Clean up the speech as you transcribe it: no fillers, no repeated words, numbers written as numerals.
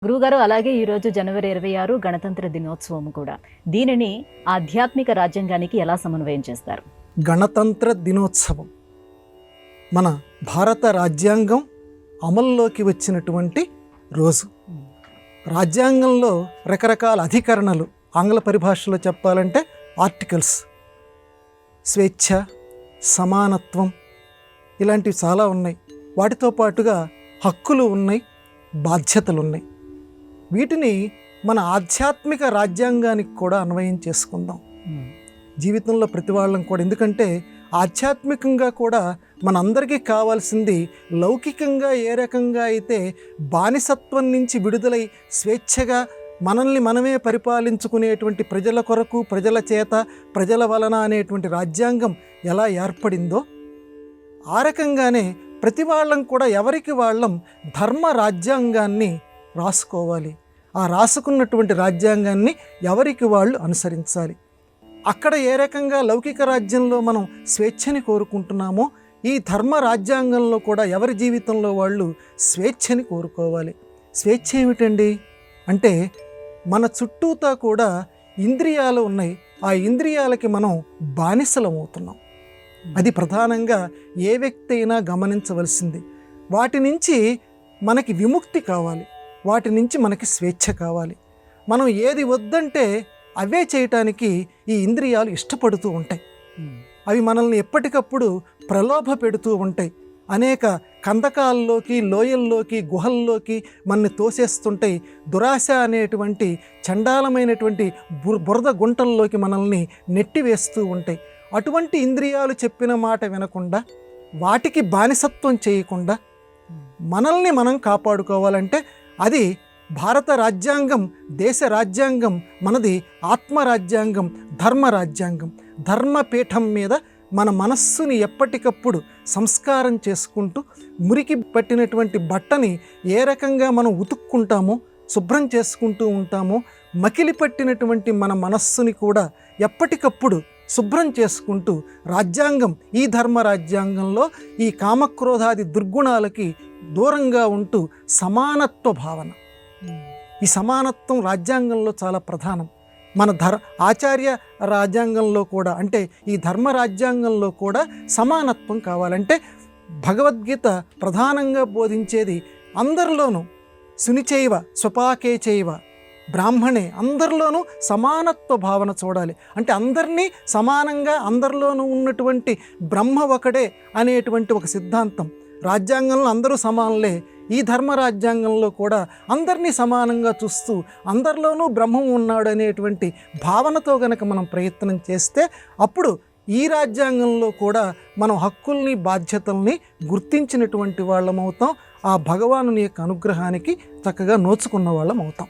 గురువుగారు అలాగే ఈరోజు జనవరి 26 గణతంత్ర దినోత్సవం కూడా. దీనిని ఆధ్యాత్మిక రాజ్యాంగానికి ఎలా సమన్వయం చేస్తారు? గణతంత్ర దినోత్సవం మన భారత రాజ్యాంగం అమల్లోకి వచ్చినటువంటి రోజు. రాజ్యాంగంలో రకరకాల అధికరణలు, ఆంగ్ల పరిభాషలో చెప్పాలంటే ఆర్టికల్స్, స్వేచ్ఛ, సమానత్వం ఇలాంటివి చాలా ఉన్నాయి. వాటితో పాటుగా హక్కులు ఉన్నాయి, బాధ్యతలు ఉన్నాయి. వీటిని మన ఆధ్యాత్మిక రాజ్యాంగానికి కూడా అన్వయం చేసుకుందాం జీవితంలో ప్రతి వాళ్ళం కూడా. ఎందుకంటే ఆధ్యాత్మికంగా కూడా మనందరికీ కావాల్సింది లౌకికంగా ఏ రకంగా అయితే బానిసత్వం నుంచి విడుదలై స్వేచ్ఛగా మనల్ని మనమే పరిపాలించుకునేటువంటి ప్రజల కొరకు, ప్రజల చేత, ప్రజల వలన అనేటువంటి రాజ్యాంగం ఎలా ఏర్పడిందో ఆ రకంగానే ప్రతి వాళ్ళం కూడా ఎవరికి వాళ్ళం ధర్మ రాజ్యాంగాన్ని రాసుకోవాలి. ఆ రాసుకున్నటువంటి రాజ్యాంగాన్ని ఎవరికి వాళ్ళు అనుసరించాలి. అక్కడ ఏ రకంగా లౌకిక రాజ్యంలో మనం స్వేచ్ఛని కోరుకుంటున్నామో ఈ ధర్మ రాజ్యాంగంలో కూడా ఎవరి జీవితంలో వాళ్ళు స్వేచ్ఛని కోరుకోవాలి. స్వేచ్ఛ ఏమిటండి అంటే మన చుట్టూతా కూడా ఇంద్రియాలు ఉన్నాయి. ఆ ఇంద్రియాలకి మనం బానిసలం అవుతున్నాం. అది ప్రధానంగా ఏ వ్యక్తి అయినా గమనించవలసింది. వాటి నుంచి మనకి విముక్తి కావాలి, వాటి నుంచి మనకి స్వేచ్ఛ కావాలి. మనం ఏది వద్దంటే అవే చేయటానికి ఈ ఇంద్రియాలు ఇష్టపడుతూ ఉంటాయి. అవి మనల్ని ఎప్పటికప్పుడు ప్రలోభ పెడుతూ ఉంటాయి. అనేక కందకాల్లోకి, లోయల్లోకి, గుహల్లోకి మనల్ని తోసేస్తుంటాయి. దురాశ అనేటువంటి చండాలమైనటువంటి బురద గుంటల్లోకి మనల్ని నెట్టివేస్తూ ఉంటాయి. అటువంటి ఇంద్రియాలు చెప్పిన మాట వినకుండా, వాటికి బానిసత్వం చేయకుండా మనల్ని మనం కాపాడుకోవాలంటే అది భారత రాజ్యాంగం, దేశ రాజ్యాంగం, మనది ఆత్మరాజ్యాంగం, ధర్మ రాజ్యాంగం. ధర్మపీఠం మీద మన మనస్సుని ఎప్పటికప్పుడు సంస్కారం చేసుకుంటూ, మురికి పట్టినటువంటి బట్టని ఏ రకంగా మనం ఉతుక్కుంటామో, శుభ్రం చేసుకుంటూ ఉంటామో, మకిలి పట్టినటువంటి మన మనస్సుని కూడా ఎప్పటికప్పుడు శుభ్రం చేసుకుంటూ రాజ్యాంగం, ఈ ధర్మ రాజ్యాంగంలో ఈ కామక్రోధాది దుర్గుణాలకి దూరంగా ఉంటూ సమానత్వ భావన, ఈ సమానత్వం రాజ్యాంగంలో చాలా ప్రధానం. మన ఆచార్య రాజ్యాంగంలో కూడా, అంటే ఈ ధర్మ రాజ్యాంగంలో కూడా సమానత్వం కావాలంటే భగవద్గీత ప్రధానంగా బోధించేది అందరిలోనూ సునిచైవ స్వపాకే చైవ బ్రాహ్మణే, అందరిలోనూ సమానత్వ భావన చూడాలి. అంటే అందరినీ సమానంగా, అందరిలోనూ ఉన్నటువంటి బ్రహ్మ ఒకడే అనేటువంటి ఒక సిద్ధాంతం. రాజ్యాంగంలో అందరూ సమానులే, ఈ ధర్మ రాజ్యాంగంలో కూడా అందరినీ సమానంగా చూస్తూ అందరిలోనూ బ్రహ్మం ఉన్నాడు అనేటువంటి భావనతో గనక మనం ప్రయత్నం చేస్తే అప్పుడు ఈ రాజ్యాంగంలో కూడా మనం హక్కుల్ని, బాధ్యతల్ని గుర్తించినటువంటి వాళ్ళం అవుతాం. ఆ భగవానుని యొక్క అనుగ్రహానికి చక్కగా నోచుకున్న వాళ్ళం అవుతాం.